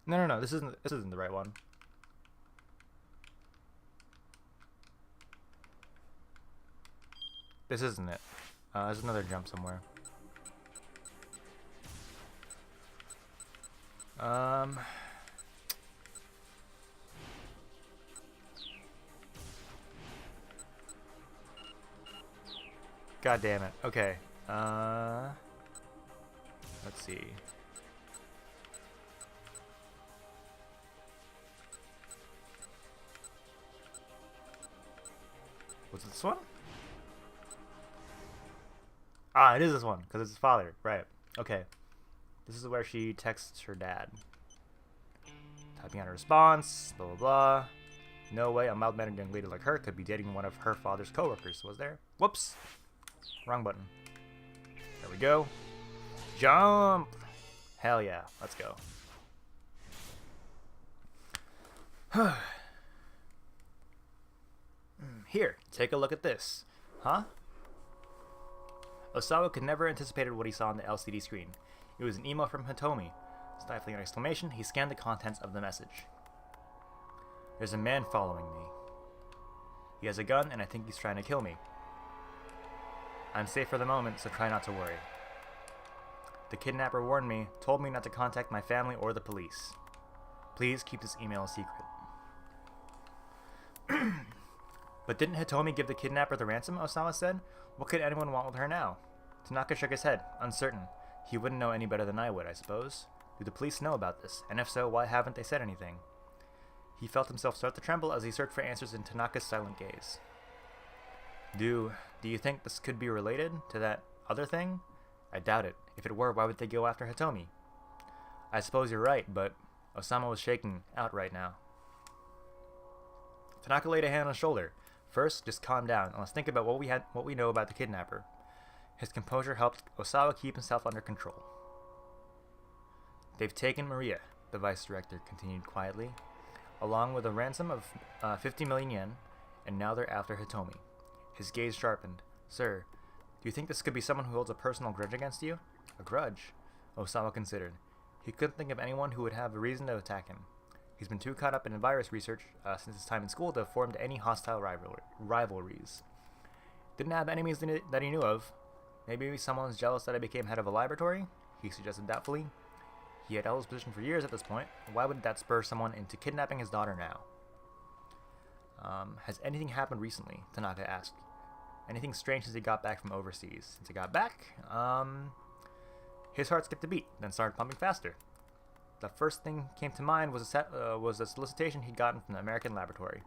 No, no, no. This isn't the right one. This isn't it. There's another jump somewhere. Um. God damn it. Okay. Let's see. Was it this one? Ah, it is this one, because it's his father. Right. Okay. This is where she texts her dad. Typing out a response, blah blah blah. No way a mild-mannered young lady like her could be dating one of her father's coworkers, was there? Whoops. Wrong button. There we go. Jump! Hell yeah, let's go. Here, take a look at this. Huh? Osawa could never anticipated what he saw on the LCD screen. It was an email from Hitomi. Stifling an exclamation, he scanned the contents of the message. There's a man following me. He has a gun, and I think he's trying to kill me. I'm safe for the moment, so try not to worry. The kidnapper warned me, told me not to contact my family or the police. Please keep this email a secret. But didn't Hitomi give the kidnapper the ransom, Osawa said? What could anyone want with her now? Tanaka shook his head, uncertain. He wouldn't know any better than I would, I suppose. Do the police know about this? And if so, why haven't they said anything? He felt himself start to tremble as he searched for answers in Tanaka's silent gaze. Do you think this could be related to that other thing? I doubt it. If it were, why would they go after Hitomi? I suppose you're right, but Osama was shaking outright now. Tanaka laid a hand on his shoulder. First, just calm down and let's think about what we know about the kidnapper. His composure helped Osawa keep himself under control. They've taken Maria, the vice director continued quietly, along with a ransom of 50 million yen, and now they're after Hitomi. His gaze sharpened. Sir, do you think this could be someone who holds a personal grudge against you? A grudge? Osawa considered. He couldn't think of anyone who would have a reason to attack him. He's been too caught up in virus research since his time in school to have formed any hostile rivalries. Didn't have enemies that he knew of. Maybe someone's jealous that I became head of a laboratory? He suggested doubtfully. He had held his position for years at this point. Why would that spur someone into kidnapping his daughter now? Has anything happened recently? Tanaka asked. Anything strange since he got back from overseas? Since he got back? His heart skipped a beat, then started pumping faster. The first thing came to mind was a solicitation he'd gotten from the American laboratory.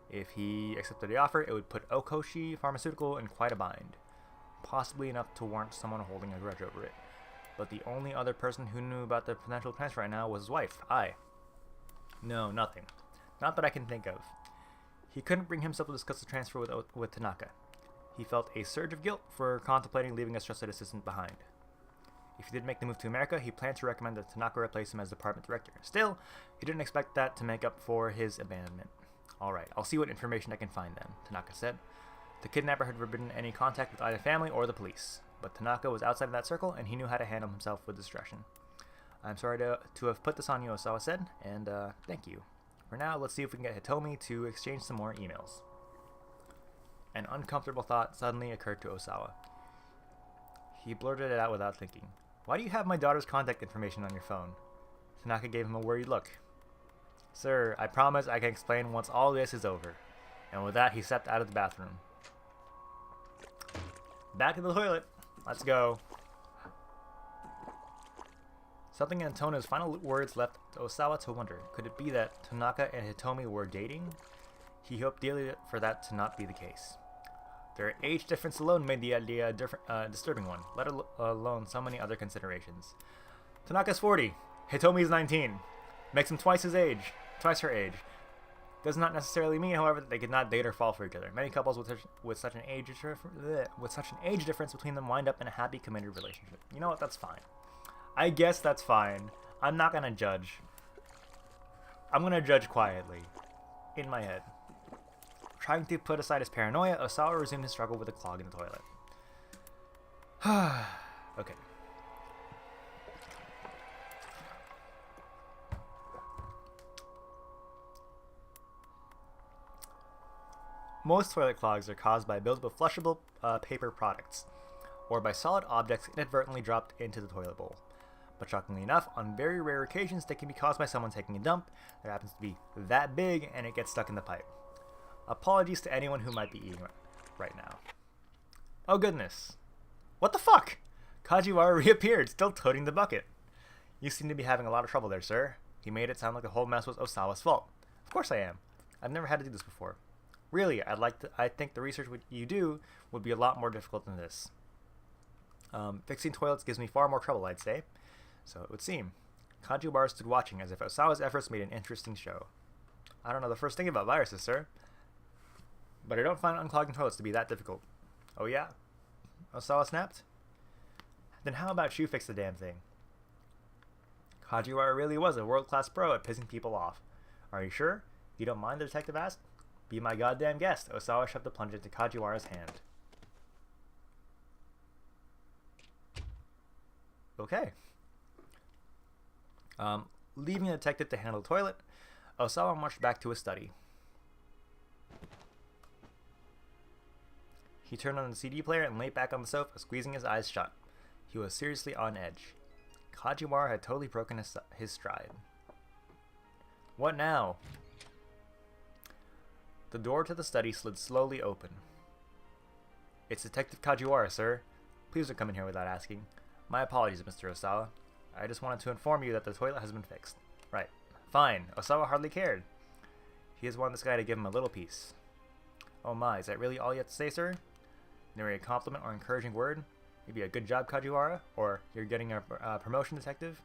If he accepted the offer, it would put Okoshi Pharmaceutical in quite a bind, possibly enough to warrant someone holding a grudge over it. But the only other person who knew about the potential transfer right now was his wife, I. No, nothing. Not that I can think of. He couldn't bring himself to discuss the transfer with Tanaka. He felt a surge of guilt for contemplating leaving his trusted assistant behind. If he did make the move to America, he planned to recommend that Tanaka replace him as department director. Still, he didn't expect that to make up for his abandonment. Alright, I'll see what information I can find then, Tanaka said. The kidnapper had forbidden any contact with either family or the police, but Tanaka was outside of that circle and he knew how to handle himself with discretion. I'm sorry to have put this on you, Osawa said, and thank you. For now, let's see if we can get Hitomi to exchange some more emails. An uncomfortable thought suddenly occurred to Osawa. He blurted it out without thinking. Why do you have my daughter's contact information on your phone? Tanaka gave him a worried look. Sir, I promise I can explain once all this is over. And with that, he stepped out of the bathroom. Back to the toilet. Let's go. Something in Antona's final words left Osawa to wonder. Could it be that Tanaka and Hitomi were dating? He hoped dearly for that to not be the case. Their age difference alone made the idea a disturbing one, let alone so many other considerations. Tanaka's 40. Hitomi's 19. Makes him twice her age. Does not necessarily mean, however, that they could not date or fall for each other. Many couples with such an age difference between them wind up in a happy, committed relationship. You know what? That's fine. I guess that's fine. I'm not gonna judge. I'm gonna judge quietly, in my head. Trying to put aside his paranoia, Osawa resumed his struggle with the clog in the toilet. Okay. Most toilet clogs are caused by buildup of flushable paper products, or by solid objects inadvertently dropped into the toilet bowl. But shockingly enough, on very rare occasions, they can be caused by someone taking a dump that happens to be that big and it gets stuck in the pipe. Apologies to anyone who might be eating right now. Oh goodness. What the fuck? Kajiwara reappeared, still toting the bucket. You seem to be having a lot of trouble there, sir. He made it sound like the whole mess was Osawa's fault. Of course I am. I've never had to do this before. Really, I think the research you do would be a lot more difficult than this. Fixing toilets gives me far more trouble, I'd say. So it would seem. Kajiwara stood watching as if Osawa's efforts made an interesting show. I don't know the first thing about viruses, sir. But I don't find unclogging toilets to be that difficult. Oh yeah? Osawa snapped? Then how about you fix the damn thing? Kajiwara really was a world-class pro at pissing people off. Are you sure? You don't mind, the detective asked? Be my goddamn guest. Osawa shoved the plunger into Kajiwara's hand. Okay. Leaving the detective to handle the toilet, Osawa marched back to his study. He turned on the CD player and lay back on the sofa, squeezing his eyes shut. He was seriously on edge. Kajiwara had totally broken his stride. What now? The door to the study slid slowly open. It's Detective Kajiwara, sir. Please don't come in here without asking. My apologies, Mr. Osawa. I just wanted to inform you that the toilet has been fixed. Right. Fine. Osawa hardly cared. He just wanted this guy to give him a little piece. Oh my, is that really all you have to say, sir? Never a compliment or encouraging word? Maybe a good job, Kajiwara? Or you're getting a promotion, detective?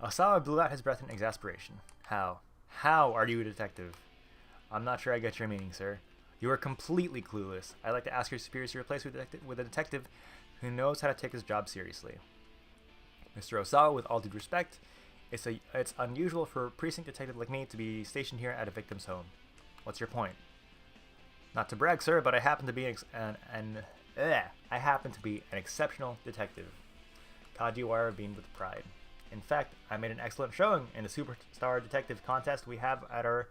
Osawa blew out his breath in exasperation. How? How are you a detective? I'm not sure I get your meaning, sir. You are completely clueless. I'd like to ask your superiors to replace you with a detective who knows how to take his job seriously. Mr. Osawa, with all due respect, it's unusual for a precinct detective like me to be stationed here at a victim's home. What's your point? Not to brag, sir, but I happen to be an exceptional detective. Kajiwara beamed with pride. In fact, I made an excellent showing in the Superstar Detective contest we have at our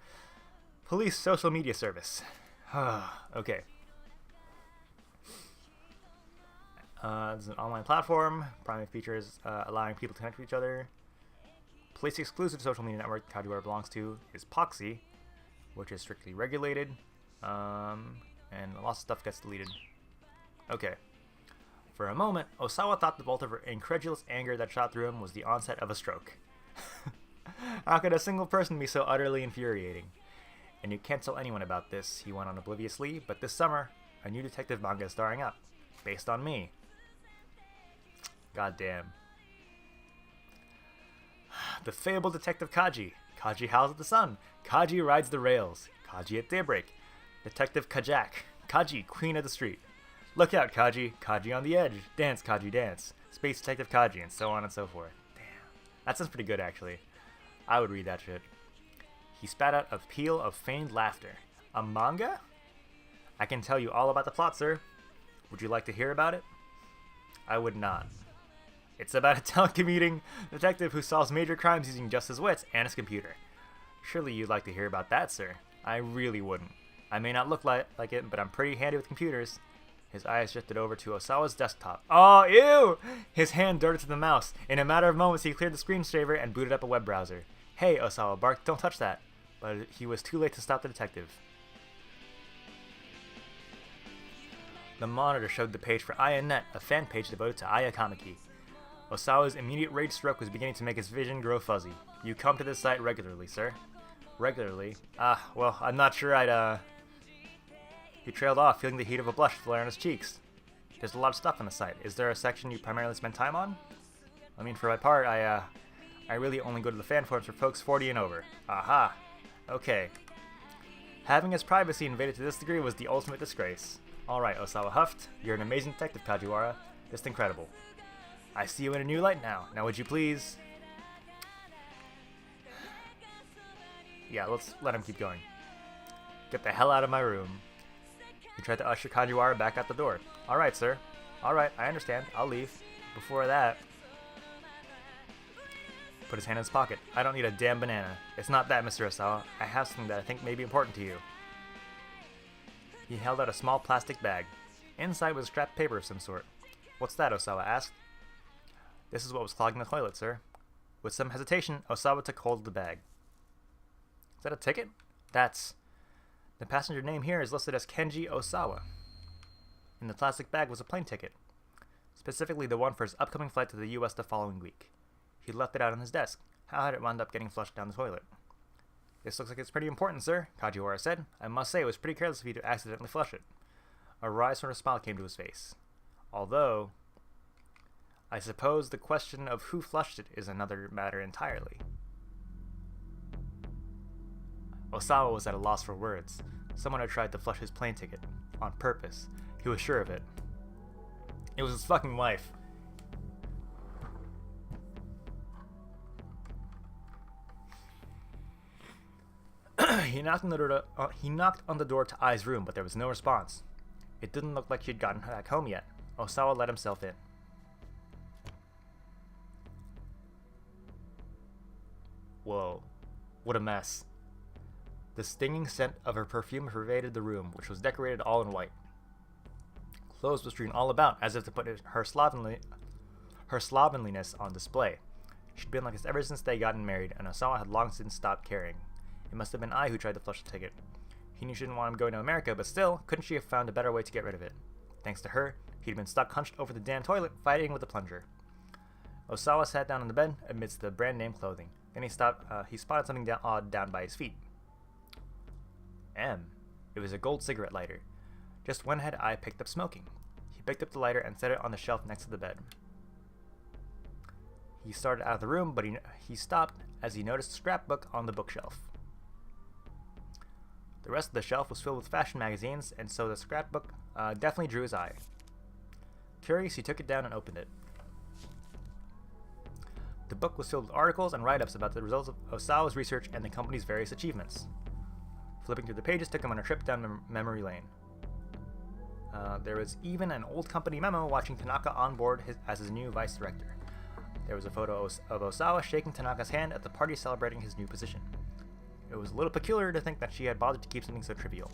police social media service. Okay. This is an online platform. Primary features allowing people to connect with each other. Police exclusive social media network Kajiwara belongs to is Poxy, which is strictly regulated. And lots of stuff gets deleted. Okay. For a moment, Osawa thought the bolt of incredulous anger that shot through him was the onset of a stroke. How could a single person be so utterly infuriating? And you can't tell anyone about this, he went on obliviously, but this summer, a new detective manga is starring up. Based on me. Goddamn. The fabled detective Kaji. Kaji howls at the sun. Kaji rides the rails. Kaji at daybreak. Detective Kajak. Kaji, queen of the street. Look out, Kaji. Kaji on the edge. Dance, Kaji, dance. Space Detective Kaji, and so on and so forth. Damn. That sounds pretty good, actually. I would read that shit. He spat out a peal of feigned laughter. A manga? I can tell you all about the plot, sir. Would you like to hear about it? I would not. It's about a telecommuting detective who solves major crimes using just his wits and his computer. Surely you'd like to hear about that, sir. I really wouldn't. I may not look like it, but I'm pretty handy with computers. His eyes shifted over to Osawa's desktop. Oh, ew! His hand darted to the mouse. In a matter of moments, he cleared the screensaver and booted up a web browser. Hey, Osawa barked, don't touch that. But he was too late to stop the detective. The monitor showed the page for Aya.net, a fan page devoted to Aya Kamiki. Osawa's immediate rage stroke was beginning to make his vision grow fuzzy. You come to this site regularly, sir? Regularly? Well, I'm not sure I'd, He trailed off, feeling the heat of a blush flare on his cheeks. There's a lot of stuff on the site. Is there a section you primarily spend time on? I mean, for my part, I really only go to the fan forums for folks 40 and over. Aha. Okay. Having his privacy invaded to this degree was the ultimate disgrace. Alright, Osawa huffed. You're an amazing detective, Kajiwara. Just incredible. I see you in a new light now. Now would you please... Yeah, let's let him keep going. Get the hell out of my room. He tried to usher Kajiwara back out the door. Alright, sir. Alright, I understand. I'll leave. Before that... Put his hand in his pocket. I don't need a damn banana. It's not that, Mr. Osawa. I have something that I think may be important to you. He held out a small plastic bag. Inside was scrap paper of some sort. What's that? Osawa asked. This is what was clogging the toilet, sir. With some hesitation, Osawa took hold of the bag. Is that a ticket? That's... The passenger name here is listed as Kenji Osawa. In the plastic bag was a plane ticket, specifically the one for his upcoming flight to the U.S. the following week. He left it out on his desk. How had it wound up getting flushed down the toilet? This looks like it's pretty important, sir, Kajiwara said. I must say it was pretty careless of you to accidentally flush it. A wry sort of smile came to his face. Although, I suppose the question of who flushed it is another matter entirely. Osawa was at a loss for words. Someone had tried to flush his plane ticket. On purpose. He was sure of it. It was his fucking wife. He knocked on the door to Ai's room, but there was no response. It didn't look like she'd gotten back home yet. Osawa let himself in. Whoa. What a mess. The stinging scent of her perfume pervaded the room, which was decorated all in white. Clothes were strewn all about, as if to put her slovenliness on display. She'd been like this ever since they gotten married, and Osawa had long since stopped caring. It must have been I who tried to flush the ticket. He knew she didn't want him going to America, but still, couldn't she have found a better way to get rid of it? Thanks to her, he'd been stuck hunched over the damn toilet, fighting with the plunger. Osawa sat down on the bed amidst the brand-name clothing. Then he spotted something odd down by his feet. It was a gold cigarette lighter. Just when had I picked up smoking? He picked up the lighter and set it on the shelf next to the bed. He started out of the room, but he stopped as he noticed a scrapbook on the bookshelf. The rest of the shelf was filled with fashion magazines, and so the scrapbook definitely drew his eye. Curious, he took it down and opened it. The book was filled with articles and write-ups about the results of Osawa's research and the company's various achievements. Flipping through the pages took him on a trip down memory lane. There was even an old company memo watching Tanaka on board as his new vice director. There was a photo of Osawa shaking Tanaka's hand at the party celebrating his new position. It was a little peculiar to think that she had bothered to keep something so trivial.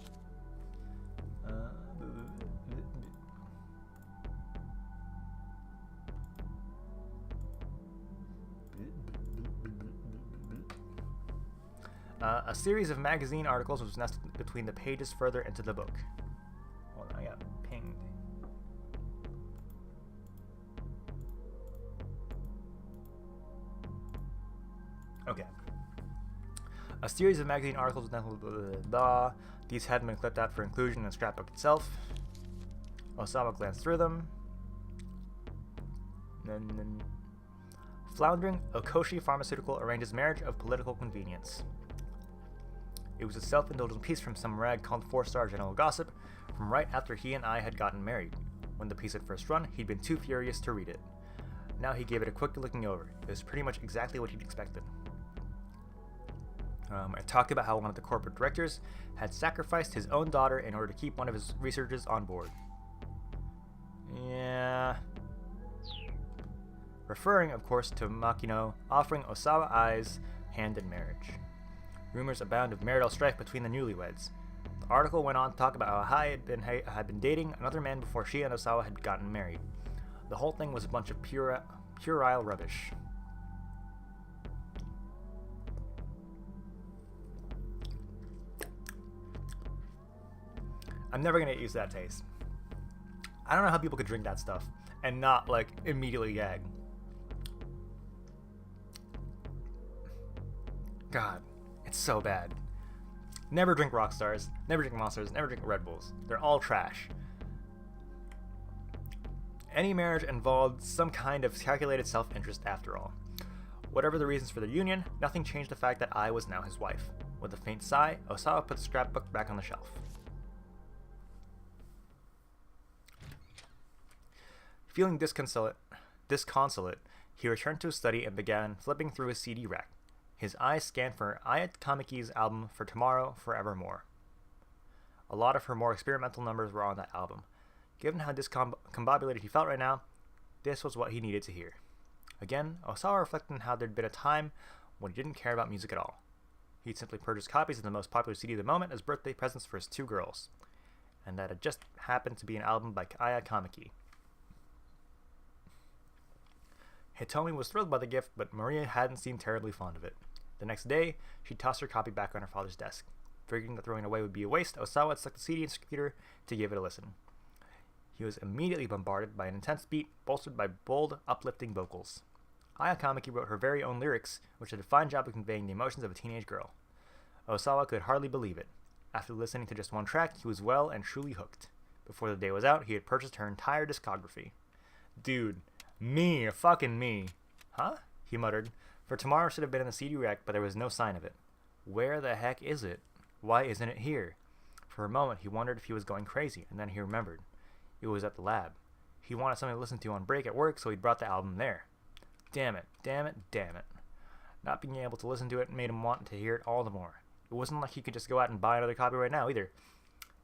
A series of magazine articles was nested between the pages further into the book. Hold on, I got pinged. Okay. A series of magazine articles was These hadn't been clipped out for inclusion in the scrapbook itself. Osawa glanced through them. Floundering, Okoshi Pharmaceutical arranges marriage of political convenience. It was a self-indulgent piece from some rag called 4-Star General Gossip from right after he and I had gotten married. When the piece had first run, he'd been too furious to read it. Now he gave it a quick looking over. It was pretty much exactly what he'd expected. I talked about how one of the corporate directors had sacrificed his own daughter in order to keep one of his researchers on board. Yeah. Referring, of course, to Makino offering Osawa Ai's hand in marriage. Rumors abound of marital strife between the newlyweds. The article went on to talk about how Ai had been dating another man before she and Osawa had gotten married. The whole thing was a bunch of puerile rubbish. I'm never gonna get used to that taste. I don't know how people could drink that stuff and not, like, immediately gag. God, it's so bad. Never drink Rockstars, never drink Monsters, never drink Red Bulls. They're all trash. Any marriage involved some kind of calculated self-interest after all. Whatever the reasons for their union, nothing changed the fact that I was now his wife. With a faint sigh, Osawa put the scrapbook back on the shelf. Feeling disconsolate, he returned to his study and began flipping through his CD rack. His eyes scanned for Ayat Kamiki's album For Tomorrow, Forevermore. A lot of her more experimental numbers were on that album. Given how discombobulated he felt right now, this was what he needed to hear. Again, Osawa reflected on how there'd been a time when he didn't care about music at all. He'd simply purchased copies of the most popular CD of the moment as birthday presents for his two girls. and that it just happened to be an album by Aya Kamiki. Hitomi was thrilled by the gift, but Maria hadn't seemed terribly fond of it. The next day, she tossed her copy back on her father's desk. Figuring that throwing it away would be a waste, Osawa stuck the CD in his computer to give it a listen. He was immediately bombarded by an intense beat, bolstered by bold, uplifting vocals. Aya Kamiki wrote her very own lyrics, which did a fine job of conveying the emotions of a teenage girl. Osawa could hardly believe it. After listening to just one track, he was well and truly hooked. Before the day was out, he had purchased her entire discography. Dude, me, fucking me. Huh? He muttered. For tomorrow should have been in the CD rack, but there was no sign of it. Where the heck is it? Why isn't it here? For a moment, he wondered if he was going crazy, and then he remembered. It was at the lab. He wanted something to listen to on break at work, so he'd brought the album there. Damn it, damn it, damn it. Not being able to listen to it made him want to hear it all the more. It wasn't like he could just go out and buy another copy right now, either.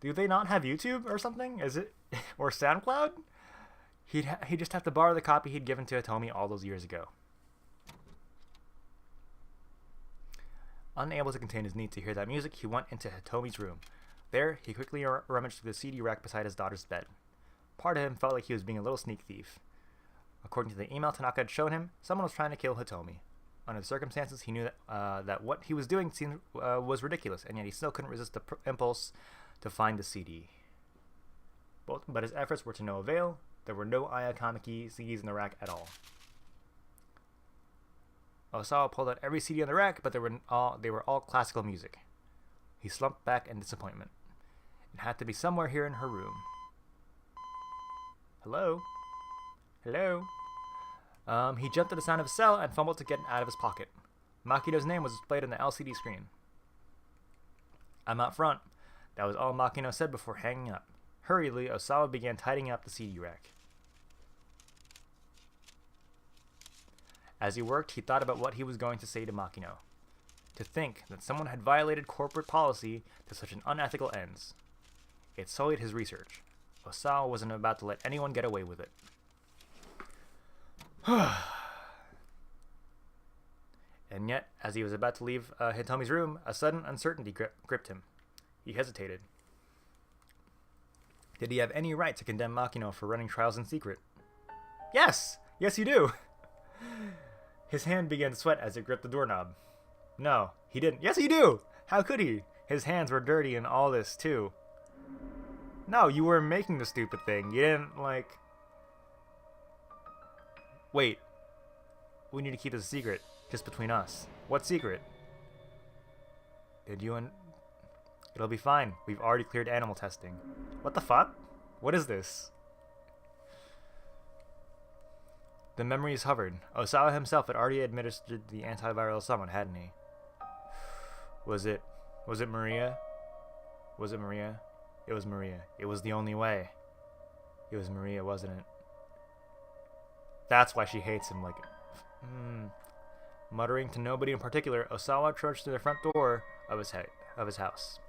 Do they not have YouTube or something? Is it? Or SoundCloud? He'd just have to borrow the copy he'd given to Hitomi all those years ago. Unable to contain his need to hear that music, he went into Hitomi's room. There, he quickly rummaged through the CD rack beside his daughter's bed. Part of him felt like he was being a little sneak thief. According to the email Tanaka had shown him, someone was trying to kill Hitomi. Under the circumstances, he knew that what he was doing was ridiculous, and yet he still couldn't resist the impulse to find the CD. But his efforts were to no avail. There were no Aya Kamiki CDs in the rack at all. Osawa pulled out every CD on the rack, but they were all classical music. He slumped back in disappointment. It had to be somewhere here in her room. Hello? Hello? He jumped to the sound of his cell and fumbled to get it out of his pocket. Makino's name was displayed on the LCD screen. I'm out front. That was all Makino said before hanging up. Hurriedly, Osawa began tidying up the CD rack. As he worked, he thought about what he was going to say to Makino. To think that someone had violated corporate policy to such an unethical ends. It sullied his research. Osawa wasn't about to let anyone get away with it. And yet, as he was about to leave Hitomi's room, a sudden uncertainty gripped him. He hesitated. Did he have any right to condemn Makino for running trials in secret? Yes! Yes, you do! His hand began to sweat as it gripped the doorknob. No, he didn't. Yes, you do! How could he? His hands were dirty in all this, too. No, you were making the stupid thing. You didn't, like... Wait. We need to keep this a secret, just between us. What secret? Did you and... It'll be fine. We've already cleared animal testing. What the fuck? What is this? The memories hovered. Osawa himself had already administered the antiviral to someone, hadn't he? Was it Maria? Was it Maria? It was Maria. It was the only way. It was Maria, wasn't it? That's why she hates him, like... Muttering to nobody in particular, Osawa trudged to the front door of his house.